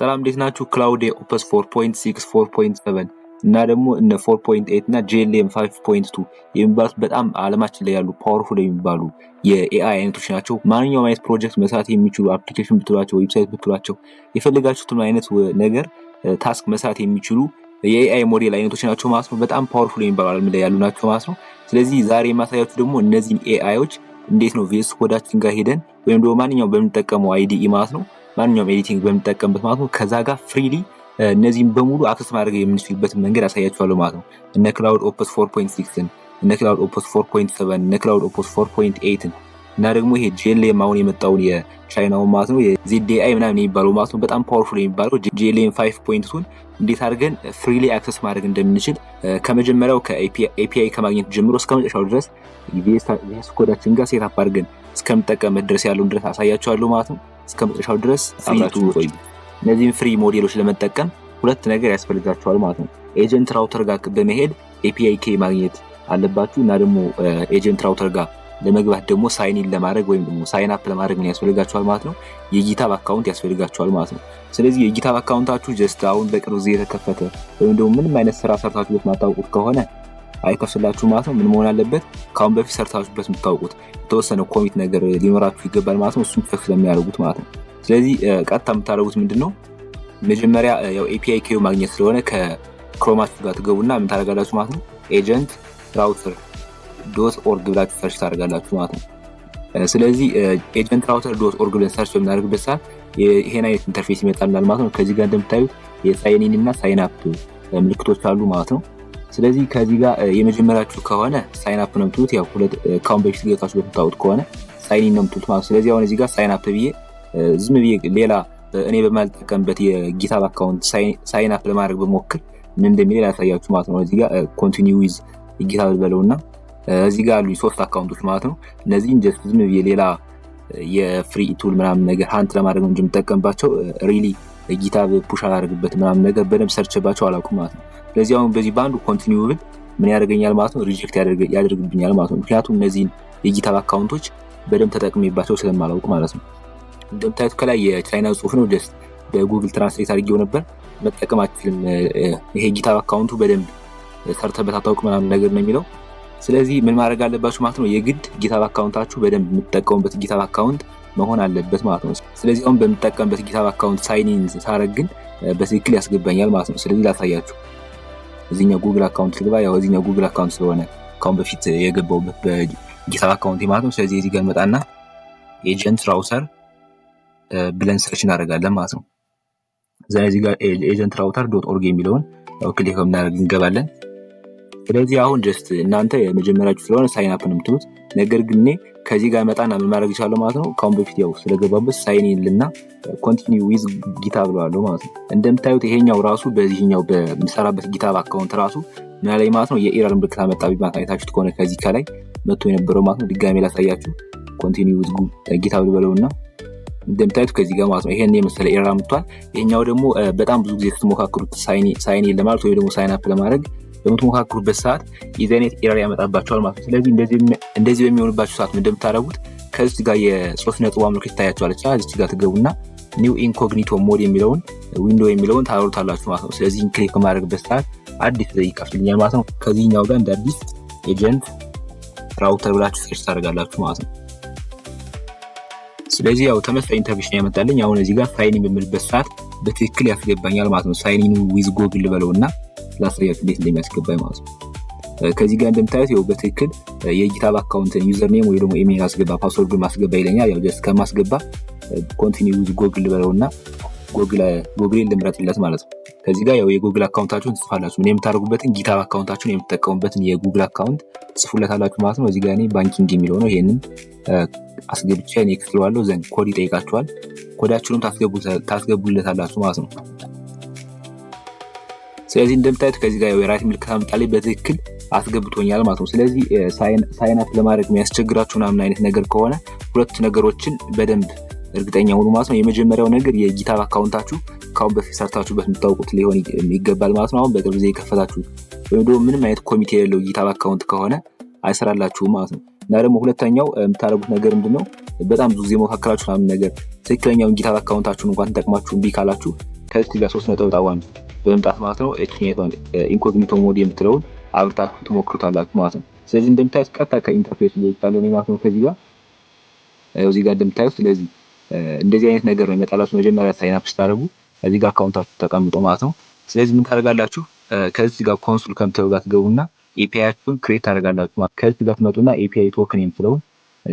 ሰላም እንዴት ናችሁ? ክላውድ ኦፕስ 4.6 4.7 እና ደግሞ እነ 4.8 እና JLM 5.2 የሚባሉት በጣም ዓለማችን ላይ ያሉ ፓወርፉል የሚባሉ የኤአይ አይነቶች ናቸው። ማንኛውም አይነት ፕሮጀክት መስራት የሚችሉ አፕሊኬሽን ብትሏቸው፣ ዌብሳይት ብትሏቸው፣ የፈለጋችሁትን አይነት ነገር ታስክ መስራት የሚችሉ የኤአይ ሞዴል አይነቶች ናቸው ማለት ነው። በጣም ፓወርፉል የሚባሉ ዓለም ላይ ያሉ ናቸው ማለት ነው። ስለዚህ ዛሬ የማሳያችሁ ደግሞ እነዚህን ኤአይዎች እንዴት ነው ቪኤስ ኮዳችን ጋር ሄደን ወይም ደግሞ ማንኛውም በምንጠቀመው አይዲኢ ማለት ነው ማንኛውም ኤዲቲንግ በምንጠቀምበት ማለት ነው ከዛ ጋር ፍሪሊ እነዚህን በሙሉ አክሰስ ማድረግ የምንችልበት መንገድ አሳያችኋለሁ ማለት ነው። እነ ክላውድ ኦፕስ 4.6 እነ ክላውድ ኦፕስ 4.7 እነ ክላውድ ኦፕስ 4.8 እና ደግሞ ይሄ JLM አሁን የመጣውን የቻይናው ማለት ነው የZDI ምናምን የሚባለው ማለት ነው በጣም ፓወርፉል የሚባለው JLM 5.2 እንዴት አድርገን ፍሪሊ አክሰስ ማድረግ እንደምንችል ከመጀመሪያው ከAPI ከማግኘት ጀምሮ እስከ መጨረሻው ድረስ ቪኤስ ኮዳችን ጋር ሴት አፕ አድርገን እስከምንጠቀምበት ድረስ ያለውን ድረስ አሳያችኋለሁ ማለት ነው። እስከመጨረሻው ድረስ አብራችሁ ቆዩ። እነዚህን ፍሪ ሞዴሎች ለመጠቀም ሁለት ነገር ያስፈልጋችኋል ማለት ነው። ኤጀንት ራውተር ጋር በመሄድ API ኬ ማግኘት አለባችሁ እና ደግሞ ኤጀንት ራውተር ጋር ለመግባት ደግሞ ሳይን ኢን ለማድረግ ወይም ደግሞ ሳይን አፕ ለማድረግ ምን ያስፈልጋችኋል ማለት ነው? የጊታብ አካውንት ያስፈልጋችኋል ማለት ነው። ስለዚህ የጊታብ አካውንታችሁ ጀስት አሁን በቅርብ ጊዜ የተከፈተ ወይም ደግሞ ምንም አይነት ስራ ሰርታችሁበት ማታውቁት ከሆነ አይከፍላችሁ ማለት ነው። ምን መሆን አለበት? ካሁን በፊት ሰርታችሁበት የምታውቁት የተወሰነ ኮሚት ነገር ሊኖራችሁ ይገባል ማለት ነው። እሱን ቸክ ስለሚያደርጉት ማለት ነው። ስለዚህ ቀጥታ የምታደርጉት ምንድነው? መጀመሪያ ያው API ኬው ማግኘት ስለሆነ ከክሮማችሁ ጋር ትገቡና ምን ታደርጋላችሁ ማለት ነው? ኤጀንት ራውተር .org ብላችሁ ሰርች ታደርጋላችሁ ማለት ነው። ስለዚህ ኤጀንት ራውተር .org ብለን ሰርች በምናደርግበት ሰዓት ይሄን አይነት ኢንተርፌስ ይመጣልናል ማለት ነው። ከዚህ ጋር እንደምታዩት የሳይን ኢን እና ሳይን አፕ ምልክቶች አሉ ማለት ነው። ስለዚህ ከዚህ ጋር የመጀመሪያችሁ ከሆነ ሳይን አፕ ነው የምትሉት። ያው ካሁን በፊት ገብታችሁ በምታውቁት ከሆነ ሳይን ኢን ነው የምትሉት ማለት ነው። ስለዚህ አሁን እዚህ ጋር ሳይን አፕ ብዬ ዝም ብዬ ሌላ እኔ በማልጠቀምበት የጊታብ አካውንት ሳይን አፕ ለማድረግ በሞክር ምን እንደሚል ያሳያችሁ ማለት ነው። እዚህ ጋር ኮንቲኒው ዊዝ ጊታብ በለውና እዚህ ጋር አሉኝ 3 አካውንቶች ማለት ነው። እነዚህን ጀስት ዝም ብዬ ሌላ የፍሪ ቱል ምናምን ነገር ሃንት ለማድረግ ነው የምጠቀምባቸው። ሪሊ ጊታብ ፑሽ አላደርግበት ምናምን ነገር በደንብ ሰርችባቸው አላውቅም ማለት ነው። ስለዚህ አሁን በዚህ ባንዱ ኮንቲኒው ብል ምን ያደርገኛል ማለት ነው? ሪጀክት ያደርግብኛል ማለት ነው። ምክንያቱም እነዚህን የጊታብ አካውንቶች በደንብ ተጠቅሜባቸው ስለማላውቅ ማለት ነው። እንደምታዩት ከላይ የቻይና ጽሁፍ ነው። ጀስት በጉግል ትራንስሌት አድርጌው ነበር። መጠቀም አትችልም ይሄ ጊታብ አካውንቱ በደንብ ሰርተበት አታውቅ ምናምን ነገር ነው የሚለው። ስለዚህ ምን ማድረግ አለባችሁ ማለት ነው? የግድ ጊታብ አካውንታችሁ በደንብ የምትጠቀሙበት ጊታብ አካውንት መሆን አለበት ማለት ነው። ስለዚህ አሁን በምትጠቀምበት ጊታብ አካውንት ሳይን ኢን ሳረግ ግን በትክክል ያስገባኛል ማለት ነው። ስለዚህ ላሳያችሁ። እዚህኛው ጉግል አካውንት ልግባ። ያው እዚህኛው ጉግል አካውንት ስለሆነ ካሁን በፊት የገባውበት በጊታብ አካውንት ማለት ነው። ስለዚህ እዚህ ጋር መጣና ኤጀንት ራውተር ብለን ሰርች እናደርጋለን ማለት ነው። እዚህ ጋር ኤጀንት ራውተር .org የሚለውን ያው ክሊክ በማድረግ እንገባለን። ስለዚህ አሁን ጀስት እናንተ የመጀመሪያችሁ ስለሆነ ሳይን አፕ ነው የምትሉት። ነገር ግን እኔ ከዚህ ጋር መጣና ምን ማድረግ ይችላል ማለት ነው? ካሁን በፊት ያው ስለገባበት ሳይን ኢን ልና ኮንቲኒው ዊዝ ጊታብ ብለዋለሁ ማለት ነው። እንደምታዩት ይሄኛው ራሱ በዚህኛው በምሰራበት ጊታብ አካውንት ራሱ ምን ላይ ማለት ነው የኤረር ምልክት አመጣብኝ ማለት አይታችሁት ከሆነ ከዚህ ከላይ መጥቶ የነበረው ማለት ነው። ድጋሜ ላሳያችሁ። ኮንቲኒው ዊዝ ጊታብ ብለውና እንደምታዩት ከዚህ ጋር ማለት ነው ይሄን የመሰለ ኤረር አምጥቷል። ይሄኛው ደግሞ በጣም ብዙ ጊዜ ስትሞካክሩት ሳይን ኢን ለማለት ወይ ደግሞ ሳይን አፕ ለማድረግ በምትሞካክሩበት ሰዓት ኢዘኔት ኤረር ያመጣባችኋል ማለት ነው። ስለዚህ እንደዚህ በሚሆንባችሁ ሰዓት እንደምታደርጉት ከዚህ ጋር የሶስት ነጥብ ምልክት ታያችኋለች። እዚህ ጋር ትገቡና ኒው ኢንኮግኒቶ ሞድ የሚለውን ዊንዶው የሚለውን ታወሩታላችሁ ማለት ነው። ስለዚህ ክሊክ በማድረግበት ሰዓት አዲስ ይከፍትልኛል ማለት ነው። ከዚህኛው ጋር እንደ አዲስ ኤጀንት ራውተር ብላችሁ ሰርች ታደርጋላችሁ ማለት ነው። ስለዚህ ያው ተመሳሳይ ኢንተርፌስ ያመጣልኝ። አሁን እዚህ ጋር ሳይን ኢን በምልበት ሰዓት በትክክል ያስገባኛል ማለት ነው። ሳይን ኢን ዊዝ ጎግል በለውና ላሳያችሁ እንዴት እንደሚያስገባኝ ማለት ነው። ከዚህ ጋር እንደምታዩት ያው በትክክል የጊታብ አካውንት ዩዘር ኔም ወይ ደግሞ ኢሜል አስገባ ፓስወርድ ማስገባ ይለኛል። ያው ጀስት ከማስገባ ኮንቲኒው ዊዝ ጎግል በለውና ጎግል ልምረጥለት ማለት ነው። ከዚህ ጋር ያው የጎግል አካውንታችሁን ትጽፋላችሁ። ምን የምታደርጉበትን ጊታብ አካውንታችሁን የምትጠቀሙበትን የጉግል አካውንት ጽፉለታላችሁ ማለት ነው። እዚህ ጋር እኔ ባንኪንግ የሚለው ነው። ይሄንን አስገብቼ ኔክስት ለዋለሁ። ዘንድ ኮድ ይጠይቃችኋል። ኮዳችሁንም ታስገቡለታላችሁ ማለት ነው። ስለዚህ እንደምታዩት ከዚህ ጋር የራይት ምልክት አምጣልኝ በትክክል አስገብቶኛል ማለት ነው። ስለዚህ ሳይን አፕ ለማድረግ የሚያስቸግራችሁ ምናምን አይነት ነገር ከሆነ ሁለት ነገሮችን በደንብ እርግጠኛ ሁኑ ማለት ነው። የመጀመሪያው ነገር የጊታብ አካውንታችሁ ካሁን በፊት ሰርታችሁበት የምታውቁት ሊሆን ይገባል ማለት ነው። አሁን በቅርብ ጊዜ የከፈታችሁት ወይም ደግሞ ምንም አይነት ኮሚቴ የሌለው ጊታብ አካውንት ከሆነ አይሰራላችሁም ማለት ነው። እና ደግሞ ሁለተኛው የምታደርጉት ነገር ምንድነው? በጣም ብዙ ጊዜ ሞካከራችሁ ምናምን ነገር ትክክለኛውን ጊታብ አካውንታችሁን እንኳን ተጠቅማችሁ እምቢ ካላችሁ ከዚህ ጋር 3 ነጠብጣቧን በመምጣት ማለት ነው እቺኛቷን ኢንኮግኒቶ ሞድ የምትለውን አብርታችሁ ትሞክሩታላችሁ ማለት ነው። ስለዚህ እንደምታዩት ቀጥታ ከኢንተርፌስ እየወጣለ ነው ማለት ነው ከዚህ ጋር እዚህ ጋር እንደምታዩት። ስለዚህ እንደዚህ አይነት ነገር ነው የሚመጣላችሁ መጀመሪያ ሳይን አፕ ስታደርጉ እዚህ ጋር አካውንታችሁ ተቀምጦ ማለት ነው። ስለዚህ ምን ታደርጋላችሁ ከዚህ ጋር ኮንሶል ከምትለው ጋር ትገቡና ኤፒአይያችሁን ክሬት ታደርጋላችሁ ማለት ከዚህ ጋር ትመጡና ኤፒአይ ቶክን የምትለውን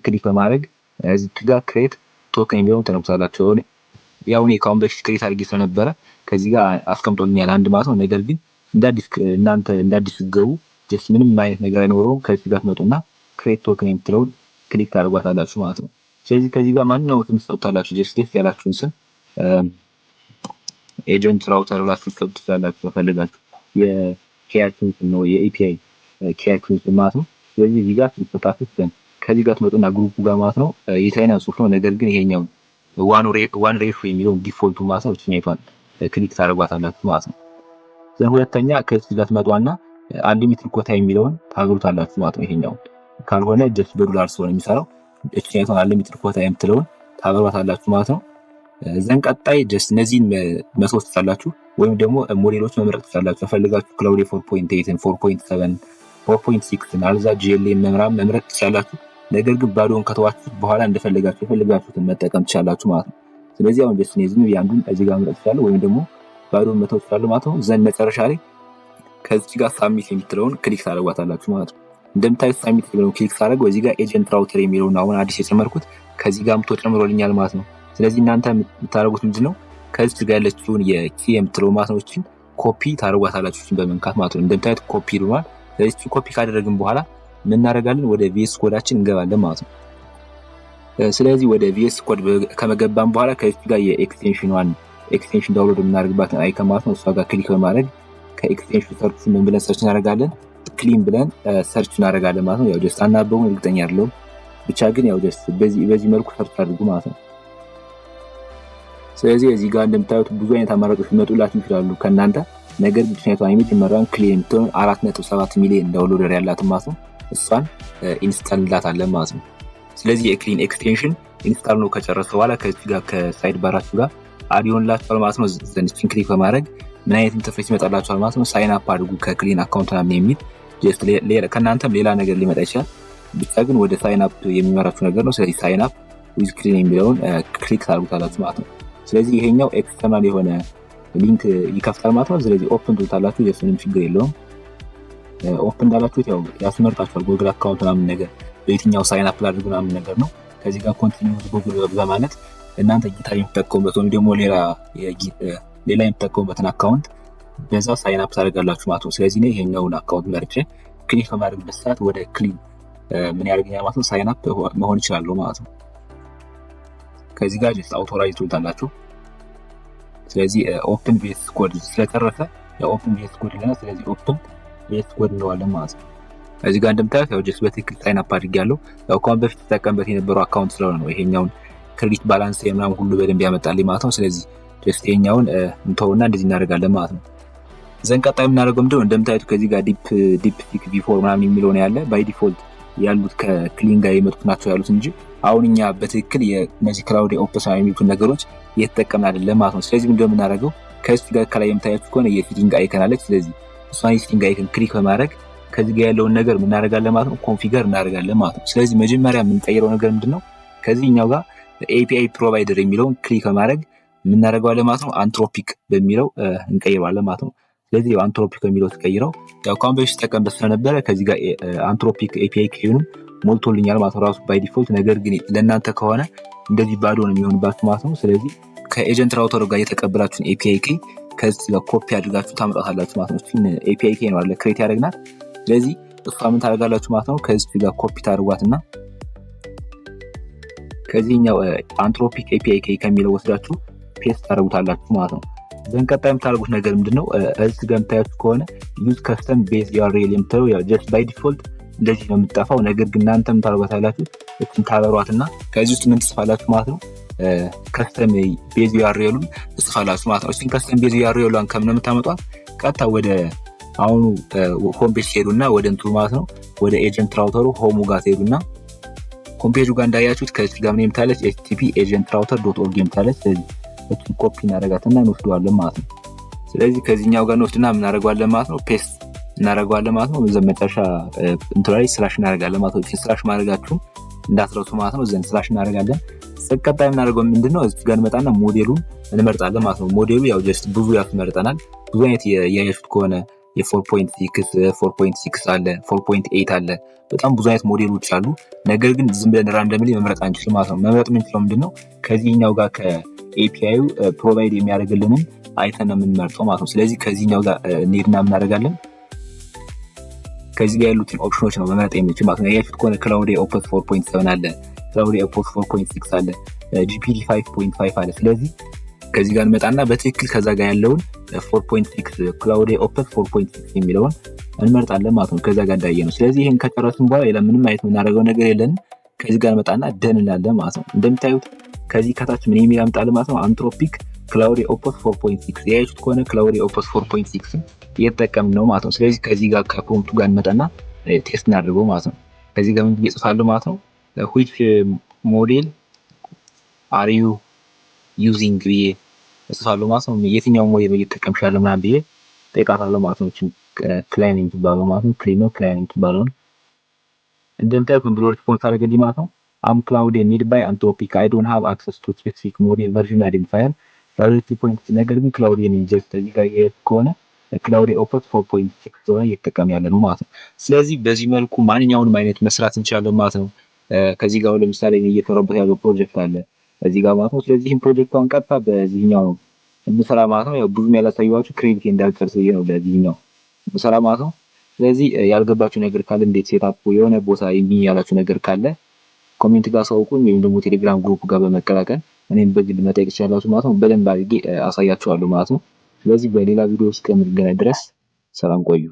ክሊክ በማድረግ እዚህ ጋር ክሬት ቶክን የሚለውን ተነኩታላችሁ። ያው እኔ ከአሁን በፊት ክሬት አድርጌ ስለነበረ ከዚህ ጋር አስቀምጦልኛል አንድ ማለት ነው። ነገር ግን እናንተ እንዳዲስ ገቡ ጀስት ምንም አይነት ነገር አይኖረውም። ከዚህ ጋር ትመጡና ክሬት ቶክን የምትለውን ክሊክ ታደርጓታላችሁ ማለት ነው። ስለዚህ ከዚህ ጋር ማንኛውም ስም ትሰጡታላችሁ። ጀስት ደስ ያላችሁን ስም ኤጀንት ራውተር ብላችሁ ትሰጡታላችሁ ከፈለጋችሁ የኬያችሁን ስም ነው የኤፒአይ ኬያችሁን ስም ማለት ነው። ስለዚህ እዚህ ጋር ትሰጣችሁ ከዚህ ጋር ትመጡና ግሩፑ ጋር ማለት ነው የቻይና ጽሁፍ ነው። ነገር ግን ይሄኛው ዋን ሬሾ የሚለውን ዲፎልቱ ማለት ነው እቺኛይቷን ክሊክ ታደርጓታላችሁ ማለት ነው። ዘን ሁለተኛ ከዚህ ጋር ትመጡና አንሊሚትድ ኮታ የሚለውን ታገሩታላችሁ ማለት ነው። ይሄኛው ካልሆነ ጀስት በዶላር ስለሆነ የሚሰራው እቺኛይቷን አንሊሚትድ ኮታ የምትለውን ታገሩታላችሁ ማለት ነው። ዘን ቀጣይ ጀስት እነዚህን መስዋዕት ትችላላችሁ ወይም ደግሞ ሞዴሎች መምረጥ ትችላላችሁ። ከፈልጋችሁ ክላውድ 4.8 4.7 4.6 አልዛ GLM መምረጥ ትችላላችሁ። ነገር ግን ባዶውን ከተዋችሁ በኋላ እንደፈለጋችሁ የፈለጋችሁትን መጠቀም ትችላላችሁ ማለት ነው። ስለዚህ አሁን ጀስት እነዚህን ያንዱን እዚህ ጋር መምረጥ ትችላላችሁ ወይም ደግሞ ባዶውን መተው ትችላላችሁ ማለት ነው። ዘን መጨረሻ ላይ ከዚህ ጋር ሳሚት የምትለውን ክሊክ ታደርጓታላችሁ ማለት ነው። እንደምታዩት ሳሚት የሚለውን ክሊክ ታደርጉ እዚህ ጋር ኤጀንት ራውተር የሚለውን አሁን አዲስ የጨመርኩት ከዚህ ጋር ምቶ ጨምሮልኛል ማለት ነው። ስለዚህ እናንተ የምታደርጉት ምንድነው ከዚህ ጋር ያለችውን የኪ የምትለው ማለት ነው እቺን ኮፒ ታደርጓታላችሁ እቺን በመንካት ማለት ነው። እንደምታዩት ኮፒ ይሉናል። ስለዚህ ኮፒ ካደረግን በኋላ ምን እናደርጋለን ወደ ቪኤስ ኮዳችን እንገባለን ማለት ነው። ስለዚህ ወደ ቪኤስ ኮድ ከመገባን በኋላ ከዚህ ጋር ኤክስቴንሽን ዳውንሎድ የምናደርግባትን አይከን ማለት ነው እሷ ጋር ክሊክ በማድረግ ከኤክስቴንሽን ሰርች ምን ብለን ሰርች እናደርጋለን ክሊን ብለን ሰርች እናደርጋለን ማለት ነው። ያው ጀስት አናበቡን እርግጠኛ አይደለሁም ብቻ ግን ያው ጀስት በዚህ መልኩ ሰርች አድርጉ ማለት ነው። ስለዚህ እዚህ ጋር እንደምታዩት ብዙ አይነት አማራጮች ሊመጡላችሁ ይችላሉ ከእናንተ ነገር ግን ምክንያቱም የመጀመሪያውን ክሊን የምትሆን 4.7 ሚሊዮን ዳውንሎደር ያላት ማለት ነው እሷን ኢንስታል እንላታለን ማለት ነው። ስለዚህ የክሊን ኤክስቴንሽን ኢንስታል ነው ከጨረሰ በኋላ ከዚህ ጋር ከሳይድ ባራችሁ ጋር አድ ይሆንላችኋል ማለት ነው። ዘንስቲን ክሊክ በማድረግ ምን አይነት ኢንተርፌስ ይመጣላችኋል ማለት ነው። ሳይን አፕ አድርጉ ከክሊን አካውንት ምናምን የሚል ጀስት ከእናንተም ሌላ ነገር ሊመጣ ይችላል ብቻ ግን ወደ ሳይን አፕ የሚመራችሁ ነገር ነው። ስለዚህ ሳይን አፕ ዊዝ ክሊን የሚለውን ክሊክ ታደርጉታላችሁ ማለት ነው። ስለዚህ ይሄኛው ኤክስተርናል የሆነ ሊንክ ይከፍታል ማለት ነው። ስለዚህ ኦፕን ትሉታላችሁ የሱንም ችግር የለውም። ኦፕን እንዳላችሁት ያው ያስመርጣችኋል ጎግል አካውንት ምናምን ነገር በየትኛው ሳይን አፕ ላድርጉ ምናምን ነገር ነው። ከዚህ ጋር ኮንቲኒው ጎግል በማለት እናንተ ጊታ የምትጠቀሙበት ወይም ደግሞ ሌላ የምትጠቀሙበትን አካውንት በዛ ሳይን አፕ ታደርጋላችሁ ማለት ነው። ስለዚህ ነው ይሄኛውን አካውንት መርጬ ክሊክ በማድረግበት ሰዓት ወደ ክሊን ምን ያደርገኛል ማለት ነው ሳይን አፕ መሆን ይችላል ማለት ነው። ከዚህ ጋር ጀስት አውቶራይዝ ትሉታላችሁ። ስለዚህ ኦፕን ቪኤስ ኮድ ስለተረፈ ያው ኦፕን ቪኤስ ኮድ ይለናል። ስለዚህ ኦፕን ቪኤስ ኮድ እንለዋለን ማለት ነው። እዚህ ጋር እንደምታዩት ያው ጀስት በትክክል ሳይን አፕ አድርጌያለሁ። ያው ከአሁን በፊት ተጠቀምበት የነበረው አካውንት ስለሆነ ነው ይሄኛውን ክሬዲት ባላንስ ምናምን ሁሉ በደንብ ያመጣልኝ ማለት ነው። ስለዚህ ጀስት ይሄኛውን እንተውና እንደዚህ እናደርጋለን ማለት ነው። ዘን ቀጣይ የምናደርገው ምንድነው እንደምታዩት ከዚህ ጋር ዲፕ ሲክ ቪ4 ምናምን የሚለው ነው ያለ ባይ ዲፎልት ያሉት ከክሊን ጋር የመጡት ናቸው ያሉት እንጂ አሁን እኛ በትክክል የነዚህ ክላውድ ኦፕስ የሚሉትን ነገሮች እየተጠቀምን አይደለም ማለት ነው። ስለዚህ ምንድነው የምናደርገው ከዚህ ጋር ከላይ የምታዩት ከሆነ የፊቲንግ አይከን አለች። ስለዚህ እሷን የፊቲንግ አይከን ክሊክ በማድረግ ከዚህ ጋር ያለውን ነገር ምን እናደርጋለን ማለት ነው ኮንፊገር እናደርጋለን ማለት ነው። ስለዚህ መጀመሪያ የምንቀይረው ነገር ምንድነው ከዚህኛው ጋር API ፕሮቫይደር የሚለውን ክሊክ በማድረግ ምን እናደርጋለን ማለት ነው አንትሮፒክ በሚለው እንቀይረዋለን ማለት ነው። ስለዚህ አንትሮፒክ በሚለው ተቀይረው ያው ካሁን በፊት ተጠቀምበት ስለነበረ ከዚህ ጋር አንትሮፒክ API ኪውን ሞልቶልኛል ማለት ነው ራሱ ባይ ዲፎልት። ነገር ግን ለእናንተ ከሆነ እንደዚህ ባዶ ነው የሚሆንባችሁ ማለት ነው። ስለዚህ ከኤጀንት ራውተር ጋር የተቀበላችሁን API ኪ ከዚህ ጋር ኮፒ አድርጋችሁ ታመጣታላችሁ ማለት ነው። እሱን API ኪ ነው አለ ክሬት ያደርግናል። ስለዚህ እሷ ምን ታደርጋላችሁ ማለት ነው ከዚህ ጋር ኮፒ ታደርጓትና ከዚህኛው አንትሮፒክ API ኪ ከሚለው ወስዳችሁ ፔስት ታደርጉታላችሁ ማለት ነው። ዘን ቀጣይ የምታደርጉት ነገር ምንድነው እዚህ ጋር የምታዩት ከሆነ ዩዝ ከስተም ቤዝ URL የምትለው ያው ጀስት ባይ ዲፎልት እንደዚህ ነው የምትጠፋው። ነገር ግን እናንተም ታደርጓታላችሁ እሱን ታበሯትና ከዚህ ውስጥ ምን ትጽፋላችሁ ማለት ነው ከስተም ቤዝ URL-ን ትጽፋላችሁ ማለት ነው። እሱን ከስተም ቤዝ URL-ን ከምን ነው የምታመጧት ቀጥታ ወደ አሁኑ ሆም ፔጅ ሄዱና ወደ እንትኑ ማለት ነው ወደ ኤጀንት ራውተሩ ሆሙ ጋር ሄዱና ሆም ፔጁ ጋር እንዳያችሁት ከዚህ ጋር ምን የምታለች http agentrouter.org የምታለች። ስለዚህ እቺን ኮፒ እናደርጋትና እንወስደዋለን ማለት ነው። ስለዚህ ከዚህኛው ጋር እንወስድና ምን እናደርገዋለን ማለት ነው ፔስት እናደርገዋለን ማለት ነው። በዛም መጨረሻ ላይ ስላሽ እናደርጋለን ማለት ነው። ስላሽ ማድረጋችሁን እንዳትረሱ ማለት ነው። ዘን ስላሽ እናደርጋለን። ቀጣይ የምናደርገው ምንድነው እዚህ ጋር እንመጣና ሞዴሉን እንመርጣለን ማለት ነው። ሞዴሉ ያው ጀስት ብዙ ያስመርጠናል። ብዙ አይነት ያያችሁት ከሆነ የ4.6 4.6 አለ 4.8 አለ። በጣም ብዙ አይነት ሞዴሎች አሉ። ነገር ግን ዝም ብለን ራንደምሊ መምረጥ አንችልም ማለት ነው። መምረጥ የምንችለው ምንድነው ከዚህኛው ጋር ከኤፒአዩ ፕሮቫይድ የሚያደርግልንን አይተን ነው የምንመርጠው ማለት ነው። ስለዚህ ከዚህኛው ጋር እንሄድና እናደርጋለን ከዚህ ጋር ያሉትን ኦፕሽኖች ነው መምረጥ የምንችል ማለት ነው። ያያችሁት ከሆነ ክላውድ ኦፕስ 4.7 አለ፣ ክላውድ ኦፕስ 4.6 አለ፣ ጂፒዲ 5.5 አለ። ስለዚህ ከዚህ ጋር እንመጣና በትክክል ከዛ ጋር ያለውን 4.6 ክላውድ ኦፕስ 4.6 የሚለውን እንመርጣለን ማለት ነው። ከዛ ጋር እንዳየ ነው። ስለዚህ ይሄን ከጨረስን በኋላ ሌላ ምንም አይነት የምናደርገው ነገር የለንም። ከዚህ ጋር እንመጣና ደን እንላለን ማለት ነው። እንደምታዩት ከዚህ ከታች ምን የሚል ያመጣል ማለት ነው አንትሮፒክ ክላውድ ኦፕስ 4.6 ያያችሁት ከሆነ ክላውድ ኦፕስ 4.6 እየተጠቀምን ነው ማለት ነው። ስለዚህ ከዚህ ጋር ከፕሮምፕቱ ጋር እንመጣና ቴስት እናድርገው ማለት ነው። ከዚህ ጋር ምን እየጽፋለሁ ማለት ነው which ሞዴል are you using ብዬ እጽፋለሁ ማለት ነው። የትኛው ሞዴል እየተጠቀምሽ ያለው ምናምን ብዬ ጠይቃታለሁ ማለት ነው። ክላይን የምትባለው ማለት ነው። ክላይን የምትባለው እንደምታዩት ብሎ ሪስፖንስ አደረገልኝ ማለት ነው። am cloud need by anthropic I don't have access to specific model version identifier ነገር ግን ክላውድ ኢንጀክት እዚህ ጋር ከሆነ ክላውድ ኦፕስ 4.6 ሆነ እየተጠቀም ያለ ነው ማለት ነው። ስለዚህ በዚህ መልኩ ማንኛውንም አይነት መስራት እንችላለን ማለት ነው። ከዚህ ጋር ለምሳሌ እየተሰራበት ያለው ፕሮጀክት አለ እዚህ ጋር ማለት ነው። ስለዚህ ይሄን ፕሮጀክት አሁን ቀጥታ በዚህኛው ነው እንሰራ ማለት ነው። ያው ብዙም ያላሳየኋችሁ ክሬዲት እንዳልጨርስ ነው በዚህኛው እንሰራ ማለት ነው። ስለዚህ ያልገባችሁ ነገር ካለ እንዴት ሴትአፕ የሆነ ቦታ ያላችሁ ነገር ካለ ኮሜንት ጋር አሳውቁኝ፣ ወይም ደግሞ ቴሌግራም ግሩፕ ጋር በመቀላቀል እኔም በግል መጠየቅ ትችላላችሁ ማለት ነው። በደንብ አድርጌ አሳያችኋለሁ ማለት ነው። ስለዚህ በሌላ ቪዲዮ እስከምንገናኝ ድረስ ሰላም ቆዩ።